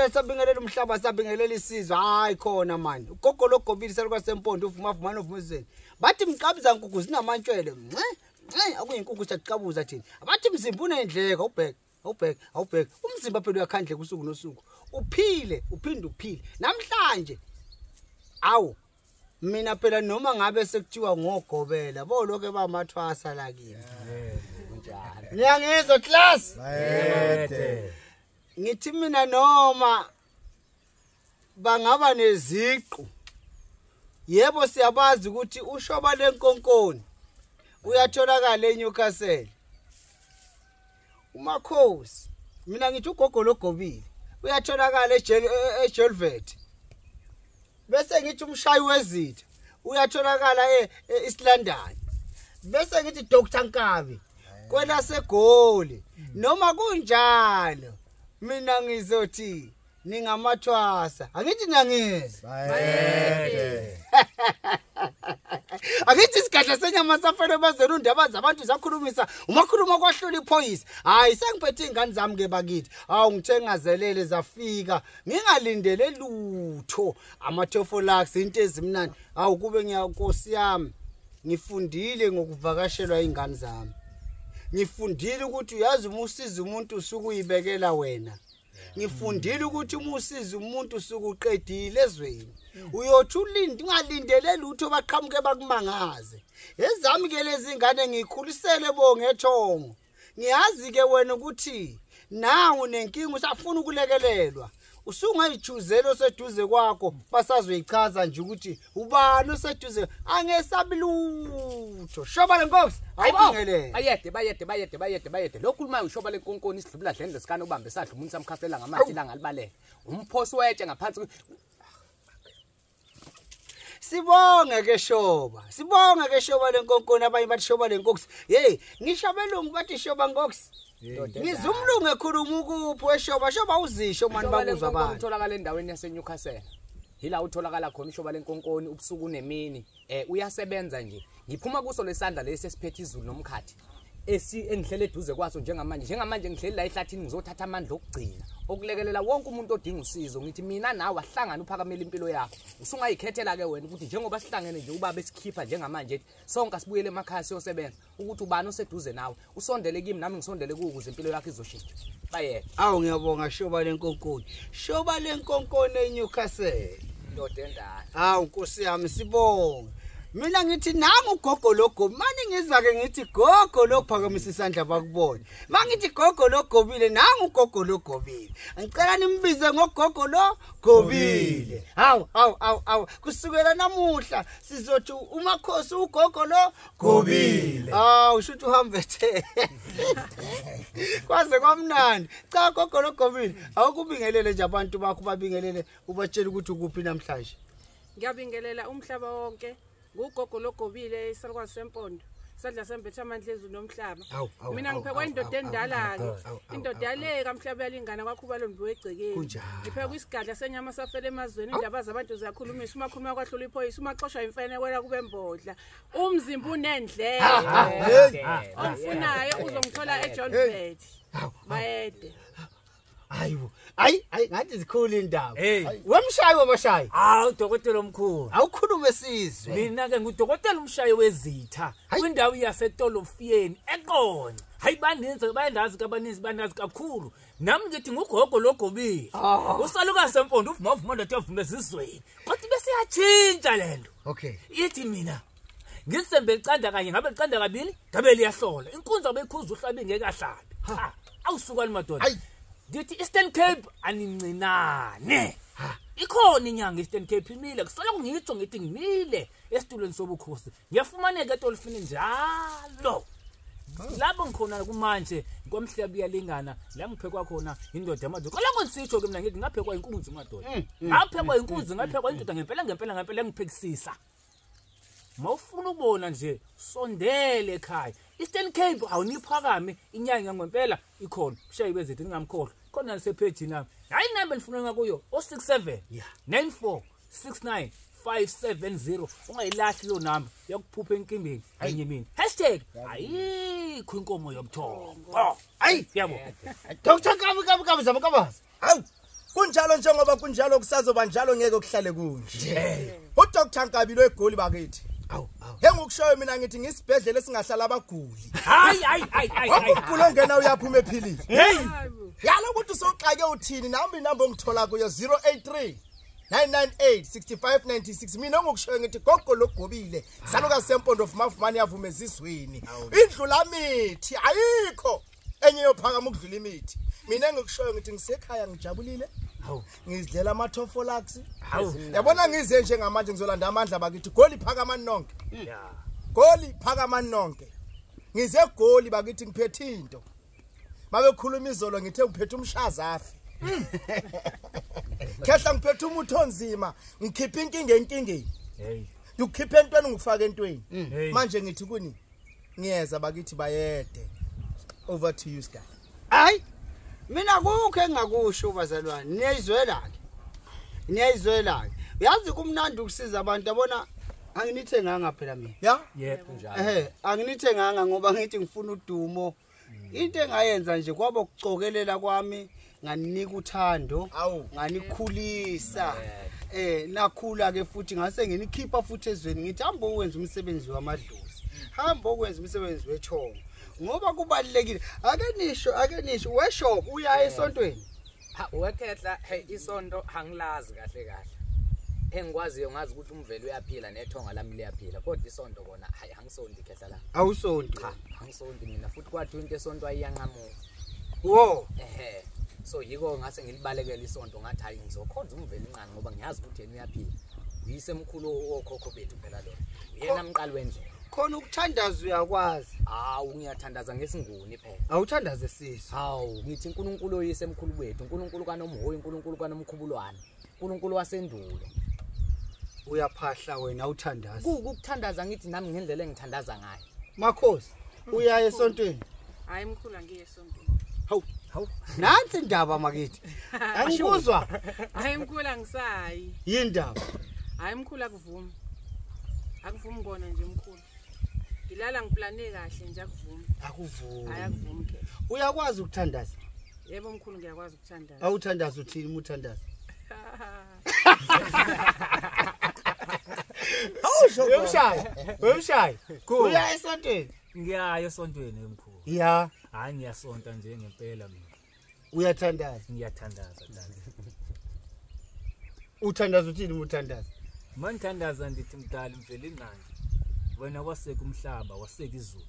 sabingelela umhlaba sabingelela isizwe hayi khona manje ugogo logobile salukwa sempondo uvuma uvumuzeni bathi mqabiza inkukhu zinamantshwele akuyinkukhu siyaqiqabuza thina abathi mzimba unendleka awubheka umzimba phela uyakhandle kusuku nosuku uphile uphinde uphile namhlanje awu mina phela noma ngabe sekuthiwa ngogobela boloke bamathwasa la kimi njalo niyangizwa class ngithi mina noma bangaba neziqu yebo siyabazi ukuthi ushoba lenkonkoni uyatholakala eNewcastle umakhosi mina ngithi ugogo logobile uyatholakala eJolvet bese ngithi umshayi wezitha uyatholakala eEast London bese ngithi Dr Nkabi kwela segoli noma kunjalo mina ngizothi ningamathwasa angithi niyangizwa akithi isikhathi senyama safele bazela undaba zabantu zakhulumisa umakhuluma kwahlula iphoyisa hayi sengiphethe ingane zami ke bakithi awu ngithe ngazelele zafika ngingalindele lutho amathofolax into ezimnandi awu kube ngiyakosi yami ngifundile ngokuvakashelwa ingane zami ngifundile ukuthi uyazi umusiza umuntu usuku uyibekela wena ngifundile ukuthi umusiza umuntu usuku uqedile ezweni uyothi ulindi ungalindele lutho baqhamuke bakumangaze ezami ke lezi ngane ngikhulisele bo ngethongo ngiyazi ke wena ukuthi nawu nenkingi usafuna ukulekelelwa usungayijuzelo seduze kwakho basazoyichaza nje ukuthi ubani oseduze angesabi lutho shoba lenkosi ayibingelele bayede lokhuluma ushoba lenkonkoni isidlubula dlendle sikana ubambe sadla umuntu samkhafela ngamathi la ngalibaleka umphosi wetshe ngaphansi sibonge ke shoba lenkonkoni abanye bathi shoba lenkosi hey ngishabelungu bathi shoba nkosi ngizumlungu ekhuluma ukuphi weshoba uzisho mani bakuzwa abantu utholakala endaweni yaseNewcastle hila utholakala khona ishoba lenkonkoni ubusuku nemini uyasebenza nje ngiphuma kuso lesandla lesi esiphethe izulu nomkhathi engihlele eduze kwaso njengamanje ngihleli la ehlathini ngizothatha amandla okugcina okulekelela wonke umuntu odinga usizo ngithi mina nawe ahlangana uphakamela impilo yakho usungayikhethela ke wena ukuthi njengoba sihlangene nje ubaba esikhipa njengamanje sonke asibuyele emakhaya siyosebenza ukuthi ubani oseduze nawe usondele kimi nami ngisondele kuwe ukuze impilo yakho izoshintsha bayeke awu ngiyabonga shoba lenkonkoni eNewcastle ndoda endala awu nkosi yami sibonge mina ngithi nami ugogo logo mani ngizwa ke ngithi gogo lokuphakamisa isandla bakubone mangithi gogo logobile nami ugogo logobile ngicela nimbize ngogogo logobile hawu kusukela namuhla sizothi umakhosi ugogo logobile ushuthi uhambe the kwaze kwamnandi cha gogo logobile awukubingelele nje abantu bakho babingelele ubatshela ukuthi ukuphi namhlanje ngiyabingelela umhlaba wonke ngugogo logobile isalukwa sempondo sadla sembetha amandla ezulu nomhlaba mina ngiphekwa indoda endala ke indoda le kamhlaba yalingana kwakhuba lombi wegcekeni ngiphekwa isigadla senyama safele emazweni indaba zabantu ziyakhulumisa umakhuluma kwahlula iphoyisa umaxoshwa imfene wela kube mbodla umzimba unendleke ofunayo uzongithola eJolvet bayede hayi ngathi zikhulu indaba wemshayi wamashayi udokotela omkhulu awukhulume sizwe mina ke ngudokotela umshayi wezitha kwindawo yaseTolofiyeni eqonye hayi bayendazi kabaninzi banazi kakhulu nami ngithi ngugogo logobile usaluka sempondo uvuma ndothi avuma ezizweni kodwa bese yatshintsha lento ithi mina ngisembe icanda kanye ngabe licanda kabili ngabe liyahlola inkunzi abekhuza uhlabe ngeke ahlabe awusukani madoda ngithi Eastern Cape anincinane ikhona inyanga Eastern Cape imile kusala ngitsho ngithi ngimile esitulweni sobukhosi ngiyafumaneka eTolofini njalo lapho ngikhona kumanje kwamhlaba iyalingana la ngiphekwa khona indoda amadoda kolako nsitsho ke mina ngithi ngaphekwa inkunzi madoda ngaphekwa inkunzi ngaphekwa indoda ngempela ngiphekisisa mawufuna ukubona nje sondele ekhaya Eastern Cape awuniphakame inyanga ngempela ikhona ushayi bezithi ningamkhohlwa khona nasepage nami hayi number nifuna ngakuyo 067 94 69 570 ungayilahli lo number yakuphupha enkimbeni enye mina #ayikho inkomo yobuthongo hayi yabo Dr. Kabi zamabazi Hawu kunjalo njengoba kunjalo kusazoba njalo ngeke ukuhlale kunje. uDr Nkabile weGoli bakithi. Hengikushoyo mina ngithi ngisibhedlela esingahlala abaguli. Hayi. Ukugula ongena uyaphuma ephilile. Hey. Yalo ukuthi usoxake uthini nami inamba ongithola kuyo 083 998 6596 mina ngokushoyo ngithi gogo lokugobile saluka sempondo of mafumani yavumeza izweni. Indlula mithi ayikho enye yophakama ukudlula imithi. Mina ngokushoyo ngithi ngisekhaya ngijabulile. Ngizidlela amathofolax. Yabona ngize nje ngamanje ngizolanda amandla bakithi Goli phakama nonke. Goli phakama nonke. Ngize Goli bakithi ngiphethe into. Babekhuluma izolo ngithe ngiphethe umshaza afi. Khehla ngiphethe umuntu onzima ngikhipha inkinga enkingeni. Ukhipha entweni ngifaka entweni. Manje ngithi kuni ngiyeza bakithi bayede. Over to you Sky. Hayi mina kukho engakusho bazalwane niyayizwela-ke uyazi kumnandi ukusiza abantu abona anginithenganga phela mina yebo njalo anginithenganga ngoba ngithi ngifuna udumo into engayenza nje kwaba ukucokelela kwami nganika uthando nganikhulisa nakhula ke futhi ngase nginikhipha futhi ezweni ngithi hamba ukwenza umsebenzi wamadlozi hamba ukwenza umsebenzi wechongo ngoba kubalekile ake nisho weshop uya esontweni wekhehla isonto hangilazi kahle engikwaziyo ngazi ukuthi umvelo uyaphila nethonga lami liyaphila kodwa isonto kona hayi hangisonto ikhehla la awusonto cha hangisonto mina futhi kwathi into esonto ayiyanqamuka so yiko ngase ngilibalekela isonto ngathi hayi ngizokhonza umvelo inqani ngoba ngiyazi ukuthi yena uyaphila uyisemkhulu okhokho bethu phela lo yena mqali wendlela khona ukuthandaza uyakwazi ngiyathandaza ngesinguni phela awuthandaze sisi ngithi uNkulunkulu oyisemkhulu wethu uNkulunkulu kaNomhoyi uNkulunkulu kaNomkhubulwane uNkulunkulu wasendulo uyaphahla wena uthandaza ukuthandaza ngithi nami ngendlela engithandaza ngayo Makhosi uya esontweni hayi mkhulu angiye esontweni hawu nansi indaba makithi angikuzwa hayi mkhulu angisayi yindaba hayi mkhulu akuvumi kona nje mkhulu ngilala ngiplane kahle nje akuvumi hayi akuvumi ke uyakwazi ukuthandaza yebo mkhulu ngiyakwazi ukuthandaza awuthandaza uthini uthandaza Wemshayi uya esontweni Ngiyaya esontweni emkhulu hayi ngiyasonta nje ngempela mina uyathandaza ngiyathandaza dala uthandaza uthini uthandaza mangithandaza ndithi mdala imvelo inqandi wena waseka umhlaba waseka izulu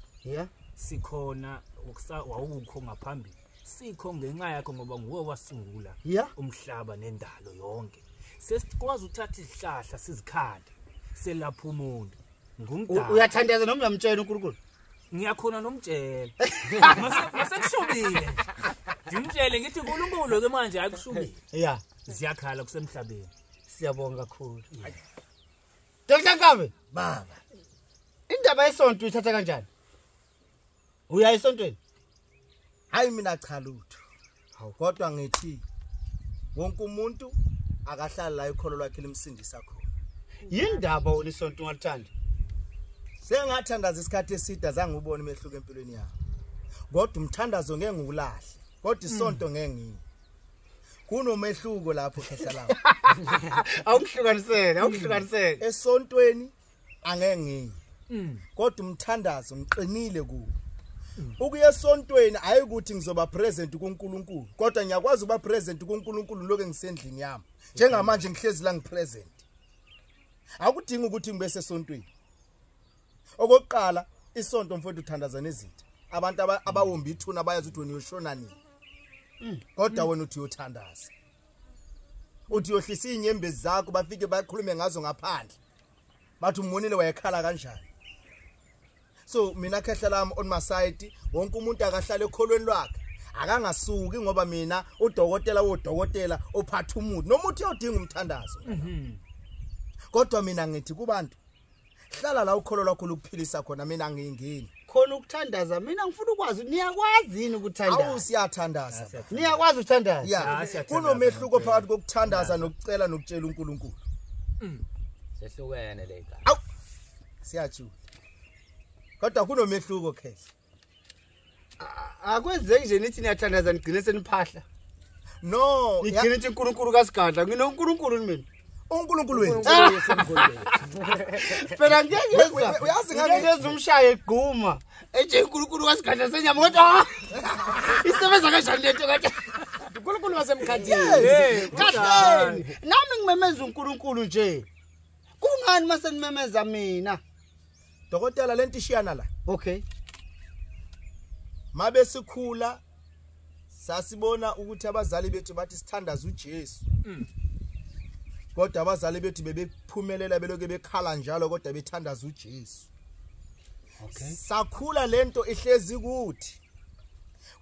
sikhona wawukho ngaphambili sikho ngenxa yakho ngoba nguwe wasungula umhlaba nendalo yonke sesikwazi uthatha izihlahla sizikhande selapha umuntu ngumdala uyathandaza noma uyamtshela uNkulunkulu ngiyakhona nomtshela masekushubile ngimtshele ngithi uNkulunkulu ke manje ayikushubile ziyakhala kusemhlabeni siyabonga kakhulu Dr Nkabe baba indaba yesonto uyithatha kanjani uya esontweni hayi mina cha lutho kodwa ngithi wonke umuntu akahlala la ikholo lwakhe limsindisa khona yindaba unisonto ungalithanda sengathandaza isikhathi eside azange ubone mehluko empilweni yami kodwa umthandazo ngeke ngulahle kodwa isonto ngeke ngiyi kunomehluko lapho khehla lawo awuhlukaniseke esontweni angeke ngiyi kodwa umthandazo ngiqinile kuwo ukuya esontweni ayikuthi ngizoba present kuNkulunkulu kodwa ngiyakwazi ukuba present kuNkulunkulu lokho ngisendlini yami njengamanje ngihlezi la ngipresent akudingi ukuthi ngibe sesontweni okokuqala isonto mfowethu uthandaza nezitha abantu abawomba ithuna bayazi ukuthi wena uyoshona nini kodwa wena uthi uyothandaza uthi uyohlisa inyembezi zakho bafike bakhulume ngazo ngaphandle bathi umonile wayekhala kanjani so mina khehla lami on my side wonke umuntu akahlala ekholweni lwakhe akangasuki ngoba mina udokotela ophatha umuntu nomuthi uyadinga umthandazo kodwa mina ngithi kubantu hlala la ukholo lwakho lokuphilisa khona mina ngingini khona ukuthandaza mina ngifuna ukwazi niyakwazi yini ukuthandaza awusiyathandaza niyakwazi ukuthandaza kunomehluko phakathi kokuthandaza nokutcela nokutshela uNkulunkulu sehlukene le igama awu siyajula kodwa kunomehluko khehla akwenzeki nje nithi niyathandaza nigcine seniphahla No, ngigcina ithi uNkulunkulu kaSigadla nginoNkulunkulu mina. uNkulunkulu wenu. Phela ngiyezwa. Uyazi ngeke umshaye egquma. Eje uNkulunkulu kaSigadla senyama kodwa isebenza kanjani lento kanti? uNkulunkulu wasemkhathini. Kahleni. Nami ngimemeza uNkulunkulu nje. Kungani mase nimemeza mina? Dokotela lento ishiyana la. Okay. Mabe sikhula sasibona ukuthi abazali bethu bathi sithandaza uJesu. Kodwa abazali bethu bebephumelela beloke bekhala njalo kodwa bethandaza uJesu. Okay. Sakhula lento ihlezi kuthi.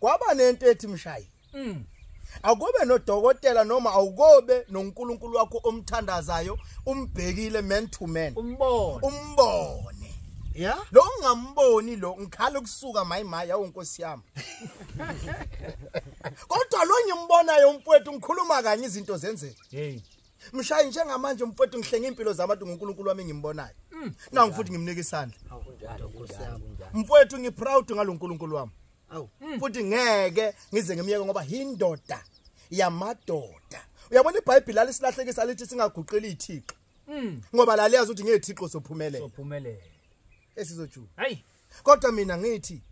Kwaba nento ethi mshayi. Akube nodokotela noma awukobe noNkulunkulu wakho omthandazayo umbhekile man to man. Umbone. Yeah? Lo ngamboni lo ngikhala ukusuka mayimayi yawo Nkosi yami. Kodwa lo ngimbonayo umfowethu ngikhuluma kanye izinto zenzeka. Hey. Mshayi njengamanje umfowethu ngihlenga impilo zabantu ngoNkulunkulu wami ngimbonayo. Nangu futhi ngimnika isandla. Mfowethu ngiproud ngaloNkulunkulu wami. Awu. Futhi ngeke ngize ngimiyeke ngoba hindoda yamadoda. Uyabona iBhayibheli alisilahlekisa lithi singaguqeli iThixo. Ngoba la liyazi ukuthi ngethixo sophumelela. Sophumelela. Esizojuba. Hayi. Kodwa mina ngithi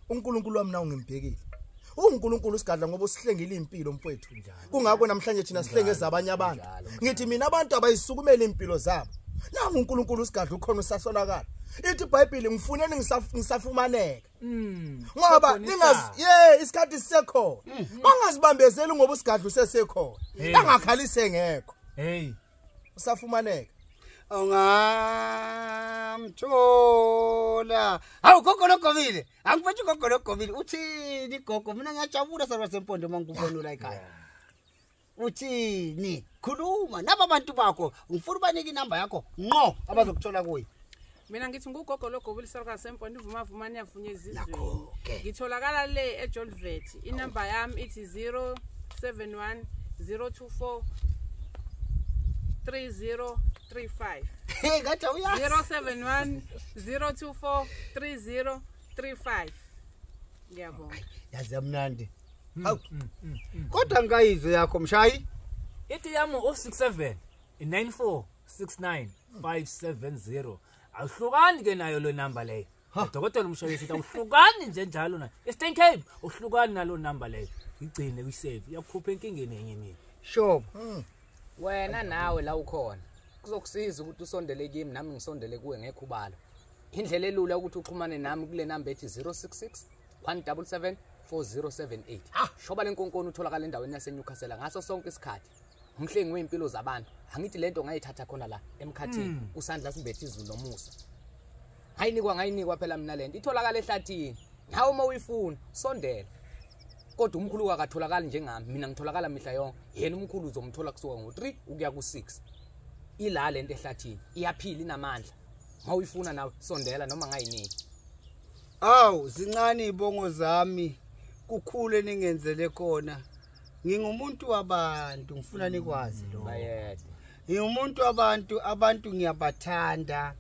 uNkulunkulu wami nawo ngimbhekile. uNkulunkulu uSigadla ngoba usihlengile impilo mfowethu. Kungakho namhlanje thina sihlengeza abanye abantu. Ngithi mina abantu abayisukumela impilo zabo. Nangu uNkulunkulu uSigadla ukhona usasolakala. Ithi iBhayibheli ngifuneni ngisafumaneka. Ngoba ningazi isikhathi sisekhona. Bangazibambezeli ngoba uSigadla usesekhona. Bangakhalise ngekho. Hey. Usafumaneka. Ungamthola. Hawu gogo logobile. Angiphethe gogo logobile. Uthini gogo? Mina ngiyajabula sabasempondo mangikubona la ekhaya. Uthini? Khuluma naba bantu bakho. Ngifuna ubanike inamba yakho. Ngqo abazokuthola kuyi. Mina ngithi ngugogo logobile saluka sempondo ivuma niyavunya izizwe. Ngitholakala le eJolvet. Inamba yami ithi 071 024 3035. Hey ngathi uyazi 071 024 3035. Ngiyabonga. Yazi amnandi. Hawu. Kodwa ngayizwe yakho mshayi. Ithi yami 067 9469 570. Awuhlukani ke nayo lo number leyo. Dokotela umshayeli sithi awuhlukani nje njalo na. Eastern Cape uhlukani nalo number leyo. Igcine uyisave. Iyakukhupha inkingeni enye mina. Sure. Wena nawe la ukhona. Kuzokusiza ukuthi usondele kimi nami ngisondele kuwe ngekhubalo. Indlela elula ukuthi uxhumane nami kule number ethi 066 177 4078. Shoba lenkonkoni utholakala endaweni yaseNewcastle ngaso sonke isikhathi. Umhlengi weimpilo zabantu. Angithi lento ngayithatha khona la emkhathini usandla simbethe izulu nomusa. Ngayinikwa phela mina lento itholakala ehlathini. Nawe uma uyifuna sondela. Kodwa umkhulu akatholakala njengami mina ngitholakala mihla yonke. Yena umkhulu uzomthola kusuka ngo3 ukuya ku6. Ila lento ehlathini iyaphila inamandla. Mawuyifuna nawe sondela noma ngayiniki. Awu zincane izibongo zami kukhule ningenzele khona. Ngingumuntu wabantu ngifuna nikwazi lo. Bayede. Ngingumuntu abantu ngiyabathanda.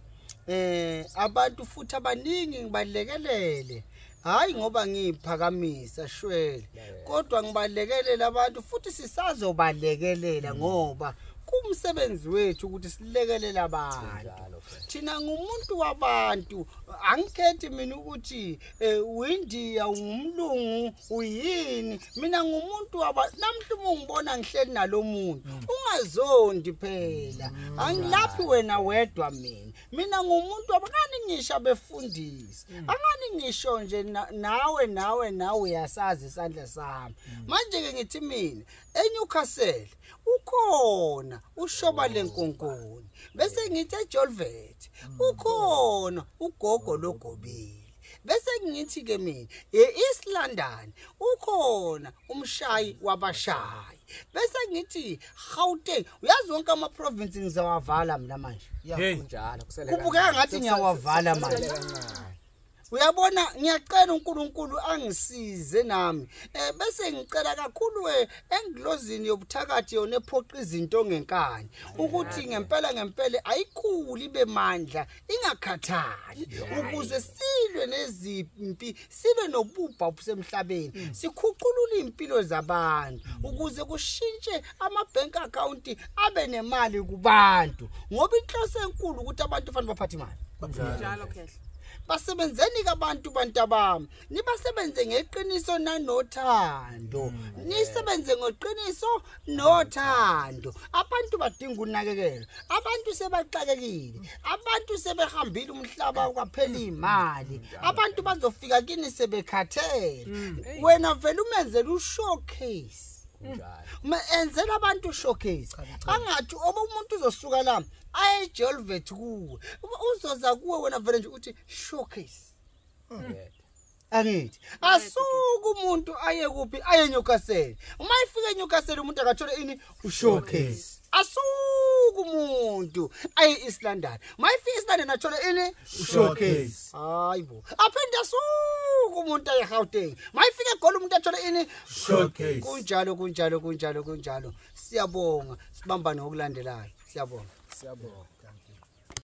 Abantu futhi abaningi ngibalekelele. Hayi ngoba ngiphakamisa shwele. Kodwa ngibalekelele abantu futhi sisazobalekelela ngoba kumsebenzi wethu ukuthi silekelele abantu. Thina ngumuntu wabantu angikhethi mina ukuthi uIndia ungumlungu uyini mina ngumuntu wabantu namhla ungibona ngihleli nalomuntu ungazondi phela angilaphi wena wedwa mina ngumuntu abangani ngisho befundisi angani ngisho nje nawe uyasazi isandla sami manje ke ngithi mina eNewcastle ukhona ushoba lenkonkoni bese ngithi eJolvet ukhona ugogo logobile bese ngithi ke mina eEast London ukhona umshayi wabashayi bese ngithi Gauteng uyazi wonke ama province ngizawavala mina manje Kunjalo kuseleka kubukeka ngathi ngiyawavala manje uyabona ngiyacela uNkulunkulu angisize nami bese ngicela kakhulu engilozini yobuthakathi yona ephoqa izinto ngenkani ukuthi ngempela ayikhuli bemandla ingakhathali ukuze silwe nezimpi silwe nobubha obusemhlabeni sikhuculula impilo zabantu ukuze kushintshe ama-bank account abe nemali kubantu ngoba inhloso enkulu ukuthi abantu fanele baphathe imali njalo Khehle basebenzeni kabantu bantabami nibasebenze ngeqiniso nanothando nisebenze ngoqiniso nothando abantu badinga unakekelo abantu sebaxakekile abantu sebehambile umhlaba kwaphela imali abantu bazofika kini sebekhathele wena vele umenzele ushowcase enzela abantu showcase angathi oba umuntu uzosuka la aye Jolvet kuwe uzoza kuwe wena vele nje uthi showcase angithi asuku umuntu aye kuphi aye Newcastle uma ifika eNewcastle umuntu akathole ini ushowcase asuku umuntu aye East London uma ifika East London athole ini ushowcase hayibo aphinde asuku umuntu aye Gauteng uma ifika eGoli umuntu athole ini Showcase. kunjalo siyabonga sibambane ngokulandelayo siyabonga Thank you.